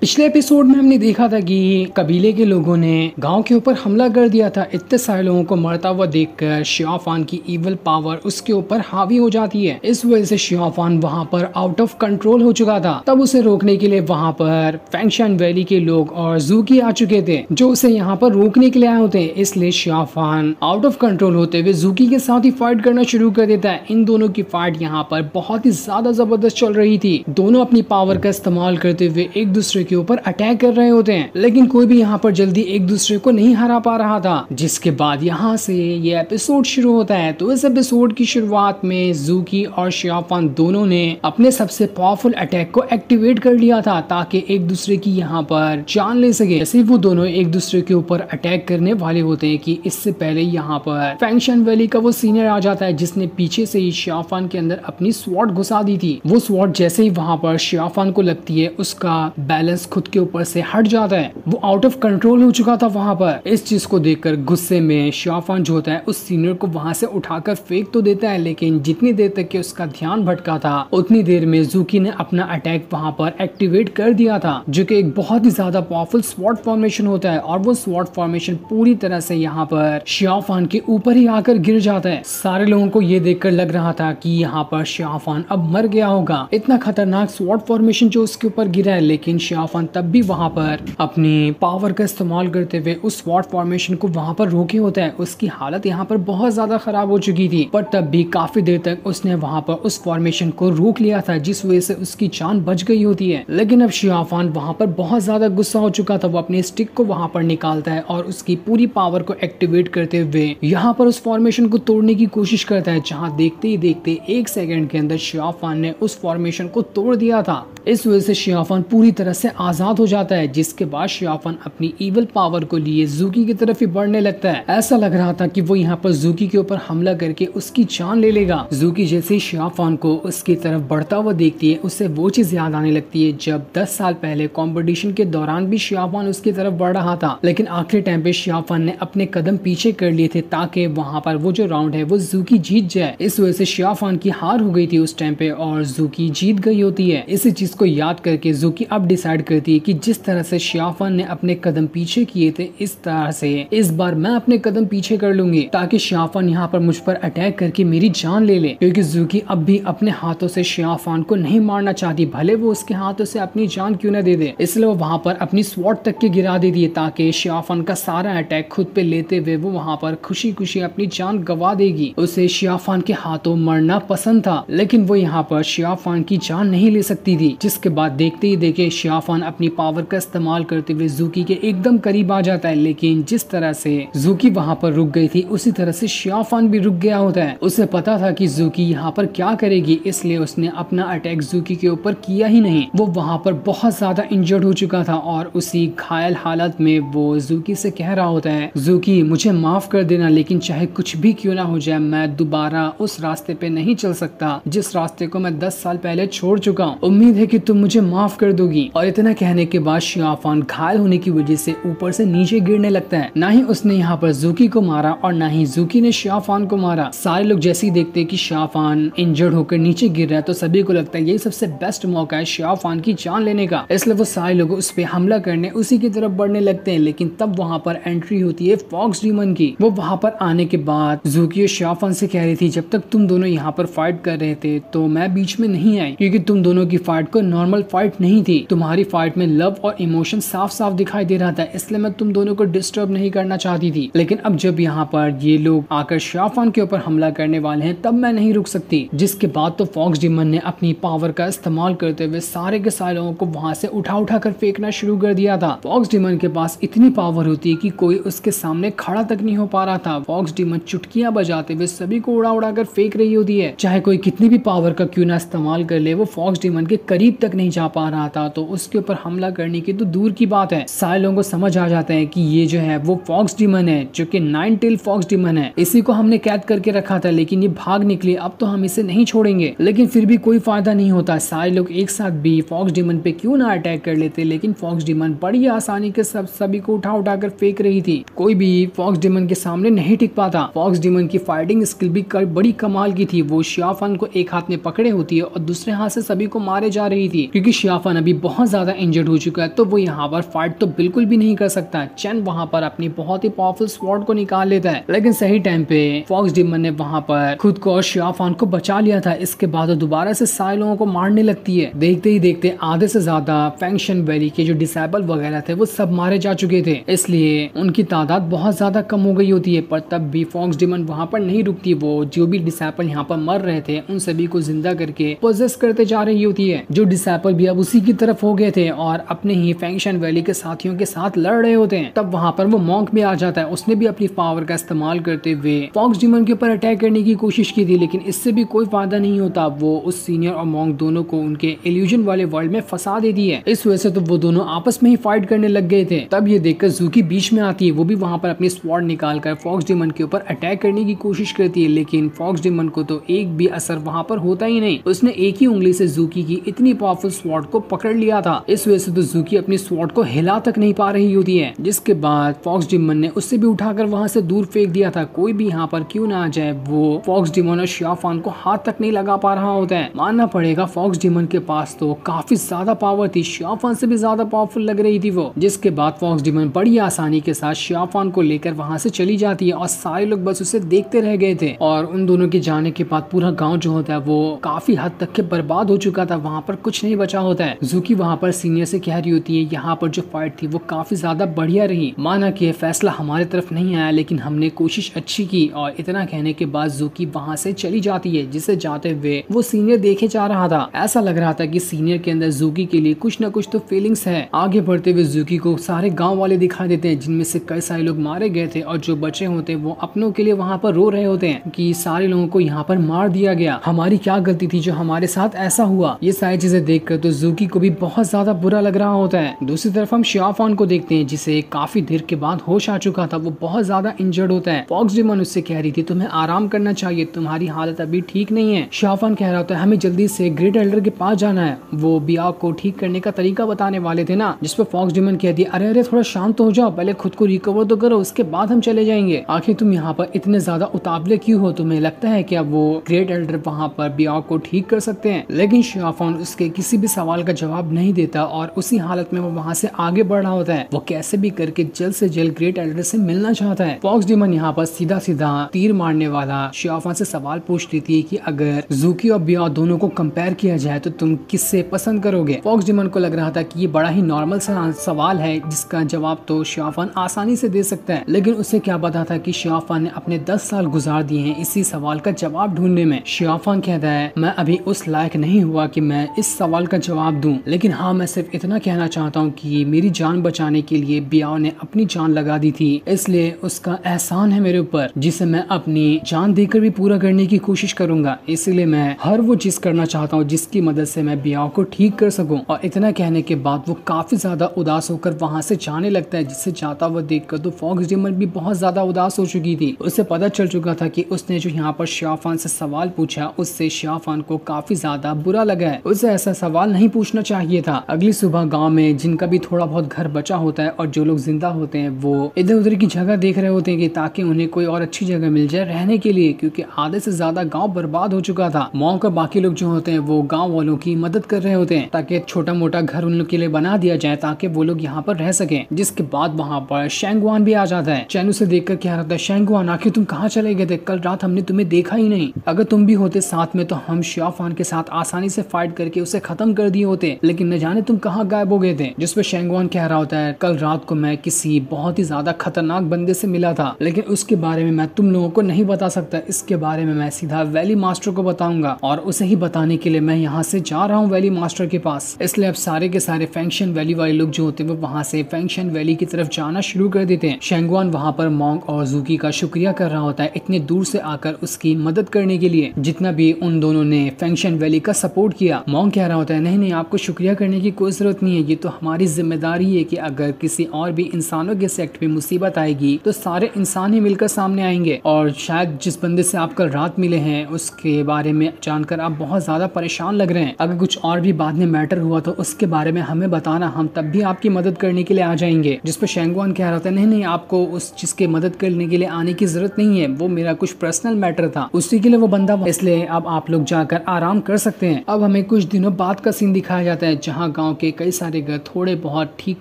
पिछले एपिसोड में हमने देखा था कि कबीले के लोगों ने गांव के ऊपर हमला कर दिया था। इतने सारे लोगों को मरता हुआ देखकर शियाफान की इविल पावर उसके ऊपर हावी हो जाती है। इस वजह से शियाफान वहां पर आउट ऑफ कंट्रोल हो चुका था। तब उसे रोकने के लिए वहां पर फेंगशान वैली के लोग और जूकी आ चुके थे जो उसे यहाँ पर रोकने के लिए आए होते हैं। इसलिए शियाफान आउट ऑफ कंट्रोल होते हुए जूकी के साथ ही फाइट करना शुरू कर देता है। इन दोनों की फाइट यहाँ पर बहुत ही ज्यादा जबरदस्त चल रही थी। दोनों अपनी पावर का इस्तेमाल करते हुए एक दूसरे के ऊपर अटैक कर रहे होते हैं, लेकिन कोई भी यहाँ पर जल्दी एक दूसरे को नहीं हरा पा रहा था। जिसके बाद यहाँ से ये एपिसोड शुरू होता है। तो इस एपिसोड की शुरुआत में जूकी और शियाफान दोनों ने अपने सबसे पावरफुल अटैक को एक्टिवेट कर लिया था ताकि एक दूसरे की यहाँ पर जान ले सके। जैसे वो दोनों एक दूसरे के ऊपर अटैक करने वाले होते हैं कि इससे पहले यहाँ पर फेंगशान वैली का वो सीनियर आ जाता है जिसने पीछे से ही शियाफान के अंदर अपनी स्वॉर्ड घुसा दी थी। वो स्वॉर्ड जैसे ही वहाँ पर शियाफान को लगती है उसका बैलेंस खुद के ऊपर से हट जाता है। वो आउट ऑफ कंट्रोल हो चुका था वहां पर। इस चीज को देखकर गुस्से में शियाफान जो होता है उस सीनियर को वहां से उठाकर फेंक तो देता है, लेकिन जितनी देर तक कि उसका ध्यान भटका था उतनी देर में जूकी ने अपना अटैक वहां पर एक्टिवेट कर दिया था, जो कि एक बहुत ही ज्यादा पावरफुल स्वॉर्ड फॉर्मेशन होता है। और वो स्वॉर्ड फॉर्मेशन पूरी तरह से यहाँ पर शियाफान के ऊपर ही आकर गिर जाता है। सारे लोगों को ये देखकर लग रहा था कि यहाँ पर शियाफान अब मर गया होगा, इतना खतरनाक स्वॉर्ड फॉर्मेशन जो उसके ऊपर गिरा है। लेकिन शियाफान तब भी वहां पर अपनी पावर का इस्तेमाल करते हुए उस स्वॉर्ड फॉर्मेशन को वहां पर रोके होता है। उसकी हालत यहाँ पर बहुत ज्यादा खराब हो चुकी थी, पर तब भी काफी देर तक उसने वहां पर उस फॉर्मेशन को रोक लिया था, जिस वजह से उसकी जान बच गई होती है। लेकिन अब शियाफान वहां पर बहुत ज्यादा गुस्सा हो चुका था। वो अपने स्टिक को वहां पर निकालता है और उसकी पूरी पावर को एक्टिवेट करते हुए यहाँ पर उस फॉर्मेशन को तोड़ने की कोशिश करता है, जहाँ देखते ही देखते 1 सेकंड के अंदर शियाफान ने उस फॉर्मेशन को तोड़ दिया था। इस वजह से शियाफान पूरी तरह से आजाद हो जाता है। जिसके बाद शियाफान अपनी इविल पावर को लिए जूकी की तरफ ही बढ़ने लगता है। ऐसा लग रहा था कि वो यहाँ पर जूकी के ऊपर हमला करके उसकी जान ले लेगा। जूकी जैसे शियाफान को उसकी तरफ बढ़ता हुआ देखती है, उससे वो चीज याद आने लगती है जब 10 साल पहले कंपटीशन के दौरान भी शियाफान उसकी तरफ बढ़ रहा था, लेकिन आखिरी टाइम पे शियाफान ने अपने कदम पीछे कर लिए थे ताकि वहाँ पर वो जो राउंड है वो जूकी जीत जाए। इस वजह से शियाफान की हार हो गई थी उस टाइम पे और जूकी जीत गई होती है। इसी चीज को याद करके जूकी अब डिसाइड करती है कि जिस तरह से शियाफान ने अपने कदम पीछे किए थे इस तरह से इस बार मैं अपने कदम पीछे कर लूंगी ताकि शियाफान यहाँ पर मुझ पर अटैक करके मेरी जान ले ले। क्योंकि जूकी अब भी अपने हाथों से शियाफान को नहीं मारना चाहती, भले वो उसके हाथों से अपनी जान क्यों न दे दे। इसलिए वो वहाँ पर अपनी स्वॉर्ड तक के गिरा दे दिए ताकि शियाफान का सारा अटैक खुद पे लेते हुए वो वहाँ पर खुशी खुशी अपनी जान गवा देगी। उसे शियाफान के हाथों मरना पसंद था, लेकिन वो यहाँ पर शियाफान की जान नहीं ले सकती थी। जिसके बाद देखते ही देखे शियाफान अपनी पावर का इस्तेमाल करते हुए जूकी के एकदम करीब आ जाता है। लेकिन जिस तरह से जूकी वहाँ पर रुक गई थी उसी तरह से शियाफान भी रुक गया होता है। उसे पता था कि जूकी यहाँ पर क्या करेगी, इसलिए उसने अपना अटैक जूकी के ऊपर किया ही नहीं। वो वहाँ पर बहुत ज्यादा इंजर्ड हो चुका था और उसी घायल हालत में वो जूकी से कह रहा होता है, जूकी मुझे माफ कर देना, लेकिन चाहे कुछ भी क्यों ना हो जाए मैं दोबारा उस रास्ते पे नहीं चल सकता जिस रास्ते को मैं 10 साल पहले छोड़ चुका हूँ। उम्मीद है कि तुम मुझे माफ कर दोगी। और इतना कहने के बाद शियाफान घायल होने की वजह से ऊपर से नीचे गिरने लगता है। ना ही उसने यहाँ पर जूकी को मारा और ना ही जूकी ने शियाफान को मारा। सारे लोग जैसे ही देखते हैं कि शियाफान इंजर्ड होकर नीचे गिर रहा है तो सभी को लगता है यही सबसे बेस्ट मौका है शियाफान की जान लेने का। इसलिए वो सारे लोग उस पे हमला करने उसी की तरफ बढ़ने लगते हैं। लेकिन तब वहाँ पर एंट्री होती है फॉक्स डीमन की। वो वहाँ पर आने के बाद जूकी और शियाफान से कह रही थी, जब तक तुम दोनों यहाँ पर फाइट कर रहे थे तो मैं बीच में नहीं आई, क्योंकि तुम दोनों की फाइट को नॉर्मल फाइट नहीं थी। तुम्हारी फाइट में लव और इमोशन साफ साफ दिखाई दे रहा था, इसलिए मैं तुम दोनों को डिस्टर्ब नहीं करना चाहती थी। लेकिन अब जब यहाँ पर ये लोग आकर शियाफान के ऊपर हमला करने वाले हैं तब मैं नहीं रुक सकती। जिसके बाद तो फॉक्स डीमन ने अपनी पावर का इस्तेमाल करते हुए सारे के सारे लोगों को वहां से उठा कर फेंकना शुरू कर दिया था। फॉक्स डीमन के पास इतनी पावर होती है कि कोई उसके सामने खड़ा तक नहीं हो पा रहा था। फॉक्स डीमन चुटकियां बजाते हुए सभी को उड़ा कर फेंक रही होती है। चाहे कोई कितनी भी पावर का क्यों ना इस्तेमाल कर ले, वो फॉक्स डीमन के करीब तक नहीं जा पा रहा था। तो उसके ऊपर हमला करने की तो दूर की बात है। सारे लोगों को समझ आ जाता है कि ये जो है वो फॉक्स डीमन है, जो कि 9 टेल फॉक्स डीमन है। इसी को हमने कैद करके रखा था, लेकिन ये भाग निकली, अब तो हम इसे नहीं छोड़ेंगे। लेकिन फिर भी कोई फायदा नहीं होता। सारे लोग एक साथ भी फॉक्स डीमन पे क्यों ना अटैक कर लेते, लेकिन फॉक्स डीमन बड़ी आसानी के सभी को उठा कर फेंक रही थी। कोई भी फॉक्स डीमन के सामने नहीं टिक पाता। फॉक्स डीमन की फाइटिंग स्किल भी बड़ी कमाल की थी। वो शियाफान को एक हाथ में पकड़े होती है और दूसरे हाथ से सभी को मारे जा रही थी, क्योंकि शियाफान अभी बहुत ज्यादा ज्यादा इंजर्ड हो चुका है, तो वो यहाँ पर फाइट तो बिल्कुल भी नहीं कर सकता। चेन वहाँ पर अपनी बहुत ही पावरफुल स्वॉर्ड को निकाल लेता है, लेकिन सही टाइम पे फॉक्स डीमन ने वहाँ पर खुद को और शियाफान को बचा लिया था। इसके बाद वो दोबारा से सारे लोगों को मारने लगती है। देखते ही देखते आधे से ज्यादा फैंक्शन वैली के जो डिसेबल वगैरह थे वो सब मारे जा चुके थे, इसलिए उनकी तादाद बहुत ज्यादा कम हो गई होती है। पर तब भी फॉक्स डीमन वहाँ पर नहीं रुकती, वो जो भी डिसेबल यहाँ पर मर रहे थे उन सभी को जिंदा करके पोजेस करते जा रही होती है। जो डिसेबल भी अब उसी की तरफ हो गए थे और अपने ही फैंक्शन वैली के साथियों के साथ लड़ रहे होते हैं। तब वहाँ पर वो मॉन्क भी आ जाता है। उसने भी अपनी पावर का इस्तेमाल करते हुए फॉक्स डीमन के ऊपर अटैक करने की कोशिश की थी, लेकिन इससे भी कोई फायदा नहीं होता। वो उस सीनियर और मॉन्क दोनों को उनके इल्यूजन वाले वर्ल्ड में फंसा देती है। इस वजह से तो वो दोनों आपस में ही फाइट करने लग गए थे। तब ये देखकर ज़ूकी बीच में आती है। वो भी वहाँ पर अपनी स्वॉर्ड निकालकर फॉक्स डीमन के ऊपर अटैक करने की कोशिश करती है, लेकिन फॉक्स डीमन को तो एक भी असर वहाँ पर होता ही नहीं। उसने एक ही उंगली से ज़ूकी की इतनी पावरफुल स्वॉर्ड को पकड़ लिया था। इस वजह से तो ज़ूकी अपनी स्वॉर्ड को हिला तक नहीं पा रही होती है, जिसके बाद फॉक्स डीमन ने उससे भी उठाकर वहाँ से दूर फेंक दिया था। कोई भी यहाँ पर क्यों ना आ जाए, वो फॉक्स डीमन और शियाफान को हाथ तक नहीं लगा पा रहा होता है। मानना पड़ेगा फॉक्स डीमन के पास तो काफी ज्यादा पावर थी, शियाफान से भी ज्यादा पावरफुल लग रही थी वो। जिसके बाद फॉक्स डीमन बड़ी आसानी के साथ शियाफान को लेकर वहाँ से चली जाती है और सारे लोग बस उसे देखते रह गए थे। और उन दोनों के जाने के बाद पूरा गाँव जो होता है वो काफी हद तक के बर्बाद हो चुका था। वहाँ पर कुछ नहीं बचा होता है। ज़ूकी वहाँ पर सीनियर से कह रही होती है यहाँ पर जो फाइट थी वो काफी ज्यादा बढ़िया रही। माना कि फैसला हमारे तरफ नहीं आया, लेकिन हमने कोशिश अच्छी की। और इतना कहने के बाद ज़ूकी वहाँ से चली जाती है, जिसे जाते हुए वो सीनियर देखे जा रहा था। ऐसा लग रहा था कि सीनियर के अंदर ज़ूकी के लिए कुछ न कुछ तो फीलिंग्स है। आगे बढ़ते हुए ज़ूकी को सारे गांव वाले दिखाई देते हैं, जिनमें से कई सारे लोग मारे गए थे और जो बचे होते हैं वो अपनों के लिए वहाँ पर रो रहे होते हैं कि सारे लोगों को यहाँ पर मार दिया गया, हमारी क्या गलती थी जो हमारे साथ ऐसा हुआ। ये सारी चीजें देखकर तो ज़ूकी को भी बहुत ज्यादा बुरा लग रहा होता है। दूसरी तरफ हम शियाफान को देखते हैं, जिसे काफी देर के बाद होश आ चुका था। वो बहुत ज्यादा इंजर्ड होता है। फॉक्स डीमन उससे कह रही थी तुम्हें आराम करना चाहिए, तुम्हारी हालत अभी ठीक नहीं है। शियाफान कह रहा होता है हमें जल्दी से ग्रेट एल्डर के पास जाना है। वो बिया को ठीक करने का तरीका बताने वाले थे ना, जिस पर फॉक्स डीमन कह दिया अरे अरे थोड़ा शांत हो जाओ, पहले खुद को रिकवर तो करो, उसके बाद हम चले जाएंगे। आखिर तुम यहाँ पर इतने ज्यादा उतावले क्यों हो? तुम्हें लगता है क्या वो ग्रेट एल्डर वहाँ पर बिया को ठीक कर सकते हैं? लेकिन शियाफान उसके किसी भी सवाल का जवाब नहीं देता और उसी हालत में वो वहाँ से आगे बढ़ रहा होता है। वो कैसे भी करके जल्द से जल्द ग्रेट एल्डर से मिलना चाहता है। फॉक्स डीमन यहाँ पर सीधा सीधा तीर मारने वाला शियाफान से सवाल पूछ लेती है कि अगर ज़ूकी और बिया दोनों को कंपेयर किया जाए तो तुम किससे पसंद करोगे? फॉक्स डीमन को लग रहा था कि ये बड़ा ही नॉर्मल सवाल है, जिसका जवाब तो शियाफान आसानी से दे सकता है। लेकिन उसे क्या पता था कि शियाफान ने अपने 10 साल गुजार दिए हैं इसी सवाल का जवाब ढूंढने में। शियाफान कहता है मैं अभी उस लायक नहीं हुआ कि मैं इस सवाल का जवाब दूं, लेकिन हाँ मैं सिर्फ इतना कहना चाहता हूँ कि मेरी जान बचाने के लिए बिया ने अपनी जान लगा दी थी, इसलिए उसका एहसान है मेरे ऊपर, जिसे मैं अपनी जान देकर भी पूरा करने की कोशिश करूंगा। इसलिए मैं हर वो चीज करना चाहता हूँ जिसकी मदद से मैं बिया को ठीक कर सकूं। और इतना कहने के बाद वो काफी ज्यादा उदास होकर वहाँ से जाने लगता है, जिससे जाता हुआ देखकर तो फॉक्स डीमन भी बहुत ज्यादा उदास हो चुकी थी। उसे पता चल चुका था कि उसने जो यहाँ पर शियाफान से सवाल पूछा उससे शियाफान को काफी ज्यादा बुरा लगा है। उसे ऐसा सवाल नहीं पूछना चाहिए था। अगली सुबह गाँव में जिनका भी थोड़ा बहुत घर बचा होता है और जो लोग जिंदा होते हैं वो इधर उधर की जगह देख रहे होते हैं कि ताकि उन्हें कोई और अच्छी जगह मिल जाए रहने के लिए, क्योंकि आधे से ज्यादा गांव बर्बाद हो चुका था। मॉन्क और बाकी लोग जो होते हैं वो गांव वालों की मदद कर रहे होते हैं ताकि एक छोटा मोटा घर उन लोग के लिए बना दिया जाए ताकि वो लोग यहाँ पर रह सके। जिसके बाद वहाँ पर शेंगवान भी आ जाता है। चैन उसे देखकर कह रहा था शेंगवान आखिर तुम कहाँ चले गए थे? कल रात हमने तुम्हें देखा ही नहीं। अगर तुम भी होते साथ में तो हम शियाफान के साथ आसानी से फाइट करके उसे खत्म कर दिए होते, लेकिन न जाने तुम कहाँ गायब हो गए थे। जिस पर शेंगवान कह रहा होता है कल रात को मैं किसी बहुत ही ज्यादा खतरनाक बंदे से मिला था, लेकिन उसके बारे में मैं तुम लोगों को नहीं बता सकता। इसके बारे में मैं सीधा वैली मास्टर को बताऊंगा और उसे ही बताने के लिए मैं यहाँ से जा रहा हूँ वैली मास्टर के पास। इसलिए अब सारे के सारे फैंक्शन वैली वाले लोग जो होते हैं वो वहाँ से फैंक्शन वैली की तरफ जाना शुरू कर देते हैं। शेंगवान वहाँ पर मॉन्क और ज़ूकी का शुक्रिया कर रहा होता है इतने दूर से आकर उसकी मदद करने के लिए, जितना भी उन दोनों ने फैंक्शन वैली का सपोर्ट किया। मॉन्क कह रहा होता है नहीं नहीं आपको शुक्रिया करने की कोई जरूरत नहीं है, ये तो हमारी जिम्मेदारी है कि अगर किसी और भी इंसानों के सेक्ट में मुसीबत आएगी तो सारे इंसान ही मिलकर सामने आएंगे। और शायद जिस बंदे से आप कल रात मिले हैं उसके बारे में जानकर आप बहुत ज्यादा परेशान लग रहे हैं। अगर कुछ और भी बाद में मैटर हुआ तो उसके बारे में हमें बताना, हम तब भी आपकी मदद करने के लिए आ जाएंगे। जिस पर शेंगवान कह रहा था नहीं नहीं आपको उस चीज की मदद करने के लिए आने की जरूरत नहीं है, वो मेरा कुछ पर्सनल मैटर था, उसी के लिए वो बंदा, इसलिए अब आप लोग जाकर आराम कर सकते हैं। अब हमें कुछ दिनों बाद का सीन दिखाया जाता है जहाँ गांव के कई सारे घर थोड़े बहुत ठीक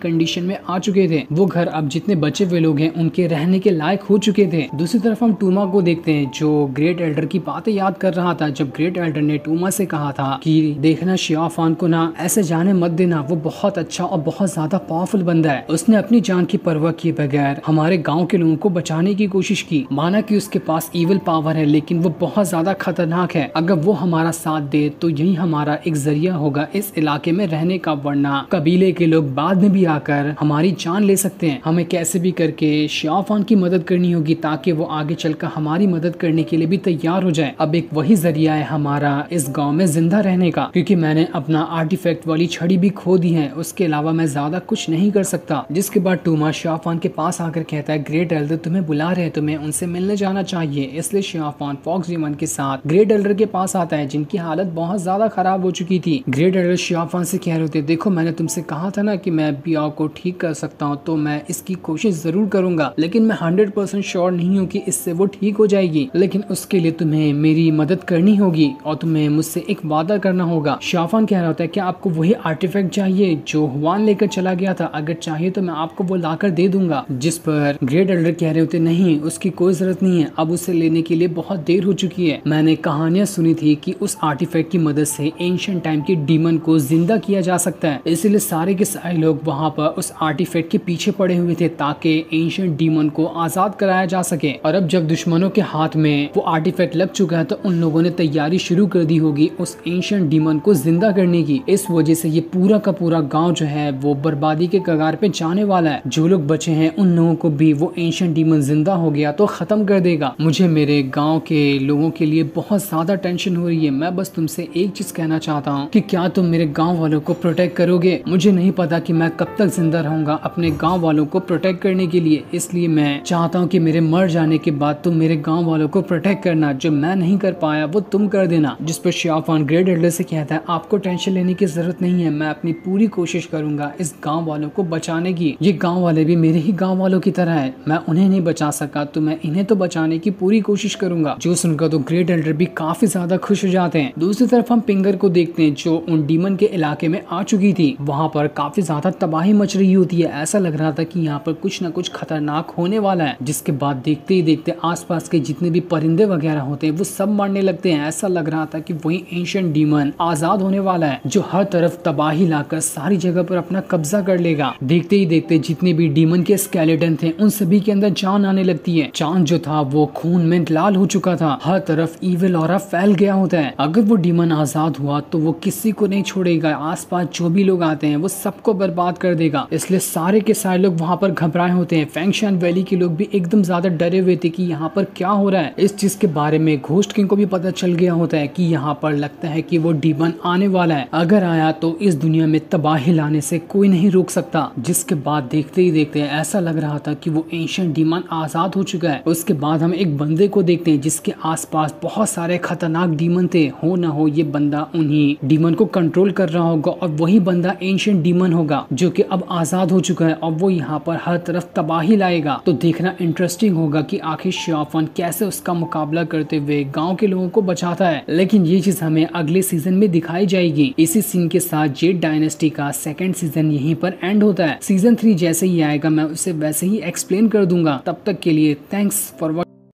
कंडीशन में आ चुके थे। वो घर अब जितने बचे हुए लोग हैं उनके रहने के लायक हो चुके थे। दूसरी तरफ हम टूमा को देखते हैं जो ग्रेट एल्डर की बातें याद कर रहा था। जब ग्रेट एल्डर ने टूमा से कहा था कि देखना शियाफान को ना ऐसे जाने मत देना, वो बहुत अच्छा और बहुत ज्यादा पावरफुल बंदा है। उसने अपनी जान की परवाह किए बगैर हमारे गाँव के लोगों को बचाने की कोशिश की। माना कि उसके पास इविल पावर है लेकिन वो बहुत ज्यादा खतरनाक है। अगर वो हमारा साथ दे तो यही हमारा एक जरिया होगा इस इलाके में रहने का, वरना कबीले के लोग बाद में भी आकर हमारी जान ले सकते हैं। हमें कैसे भी करके शियाफान की मदद करनी होगी ताकि वो आगे चलकर हमारी मदद करने के लिए भी तैयार हो जाए। अब एक वही जरिया है हमारा इस गांव में जिंदा रहने का, क्योंकि मैंने अपना आर्टिफैक्ट वाली छड़ी भी खो दी है। उसके अलावा मैं ज्यादा कुछ नहीं कर सकता। जिसके बाद टूमा शियाफान के पास आकर कहता है ग्रेट एल्डर तुम्हें बुला रहे हैं, तुम्हें उनसे मिलने जाना चाहिए। इसलिए शियाफान फॉक्स ड्रेमन के साथ ग्रेट एल्डर के पास आता है जिनकी हालत बहुत ज्यादा खराब हो चुकी थी। ग्रेट एल्डर शियाफान से कह रहे थे देखो मैंने तुमसे कहा था ना कि मैं बियाह को ठीक कर सकता हूँ, तो मैं इसकी कोशिश जरूर करूंगा, लेकिन मैं 100% श्योर नहीं हूँ कि इससे वो ठीक हो जाएगी। लेकिन उसके लिए तुम्हें मेरी मदद करनी होगी और तुम्हें मुझसे एक वादा करना होगा। शियाफान कह रहा होता है क्या आपको वही आर्टिफैक्ट चाहिए जो हुआन लेकर चला गया था? अगर चाहिए तो मैं आपको वो लाकर दे दूंगा। जिस पर ग्रेट एल्डर कह रहे होते नहीं, उसकी कोई जरूरत नहीं है, अब उसे लेने के लिए बहुत देर हो चुकी है। मैंने कहानियां सुनी थी कि उस आर्टिफैक्ट की मदद से एंशिएंट टाइम के डीमन को जिंदा किया जा सकता है। इसलिए सारे के सारे लोग वहाँ पर उस आर्टिफैक्ट के पीछे पड़े हुए थे ताकि एंशिएंट डीमन को आजाद कराया जा सके। और अब जब दुश्मनों के हाथ में वो आर्टिफैक्ट लग चुका है तो उन लोगों ने तैयारी शुरू कर दी होगी उस एंशिएंट डीमन को जिंदा करने की। इस वजह से ये पूरा का पूरा गांव जो है वो बर्बादी के कगार पे जाने वाला है। जो लोग बचे हैं उन लोगों को भी वो एंशिएंट डीमन जिंदा हो गया तो खत्म कर देगा। मुझे मेरे गांव के लोगों के लिए बहुत ज्यादा टेंशन हो रही है। मैं बस तुमसे एक चीज कहना चाहता हूँ कि क्या तुम मेरे गांव वालों को प्रोटेक्ट करोगे? मुझे नहीं पता कि मैं कब तक जिंदा रहूंगा अपने गांव वालों को प्रोटेक्ट करने के लिए, इसलिए मैं चाहता हूँ कि मेरे मर जाने के बाद तुम मेरे गांव वालों को प्रोटेक्ट करना। जो मैं नहीं कर पाया वो तुम कर देना। जिस पर शियाफान ग्रेट एल्डर से कहता है आपको टेंशन लेने की जरूरत नहीं है, मैं अपनी पूरी कोशिश करूंगा इस गाँव वालों को बचाने की। ये गाँव वाले भी मेरे ही गाँव वालों की तरह है, मैं उन्हें नहीं बचा सका तो मैं इन्हें तो बचाने की पूरी कोशिश करूंगा। जो सुनकर तो ग्रेट एल्डर भी काफी ज्यादा खुश हो जाते हैं। दूसरी तरफ हम पिंगर को देखते हैं जो उन डीमन के इलाके में आ चुकी थी। वहाँ पर काफी ज्यादा तबाही मच रही होती है। ऐसा लग रहा था कि यहाँ पर कुछ न कुछ खतरनाक होने वाला है। जिसके बाद देखते ही देखते आसपास के जितने भी परिंदे वगैरह होते हैं वो सब मारने लगते हैं। ऐसा लग रहा था कि वही एंशिएंट डीमन आजाद होने वाला है जो हर तरफ तबाही लाकर सारी जगह पर अपना कब्जा कर लेगा। देखते ही देखते जितने भी डीमन के स्केलेटन थे उन सभी के अंदर जान आने लगती है। चांद जो था वो खून में लाल हो चुका था, हर तरफ ईविल ऑरा फैल गया होता है। अगर वो डीमन आजाद हुआ तो वो किसी को नहीं छोड़ेगा, आसपास जो भी लोग आते हैं वो सबको बर्बाद कर देगा। इसलिए सारे के सारे लोग वहाँ पर घबराए होते हैं। फैंगशियान वैली के लोग भी एकदम ज्यादा डरे हुए थे कि यहाँ पर क्या हो रहा है। इस चीज के बारे में घोस्ट किंग को भी पता चल गया होता है कि यहाँ पर लगता है कि वो डीमन आने वाला है। अगर आया तो इस दुनिया में तबाही लाने से कोई नहीं रोक सकता। जिसके बाद देखते ही देखते ऐसा लग रहा था कि वो एंशिएंट डीमन आजाद हो चुका है। उसके बाद हम एक बंदे को देखते हैं जिसके आसपास बहुत सारे खतरनाक डीमन थे। हो न हो ये बंदा उन्हीं डीमन को कंट्रोल कर रहा होगा और वही बंदा एंशिएंट डीमन होगा जो कि अब आजाद हो चुका है और वो यहाँ पर हर तरफ तबाही लाएगा। तो देखना इंटरेस्टिंग होगा कि आखिर शियाफान कैसे उसका मुकाबला करते हुए गाँव के लोगों को बचाता है। लेकिन ये चीज हमें अगले सीजन में दिखाई जाएगी। इसी सीन के साथ जेड डायनेस्टी का सेकंड सीजन यहीं पर एंड होता है। सीजन 3 जैसे ही आएगा मैं उसे वैसे ही एक्सप्लेन कर दूंगा। तब तक के लिए थैंक्स फॉर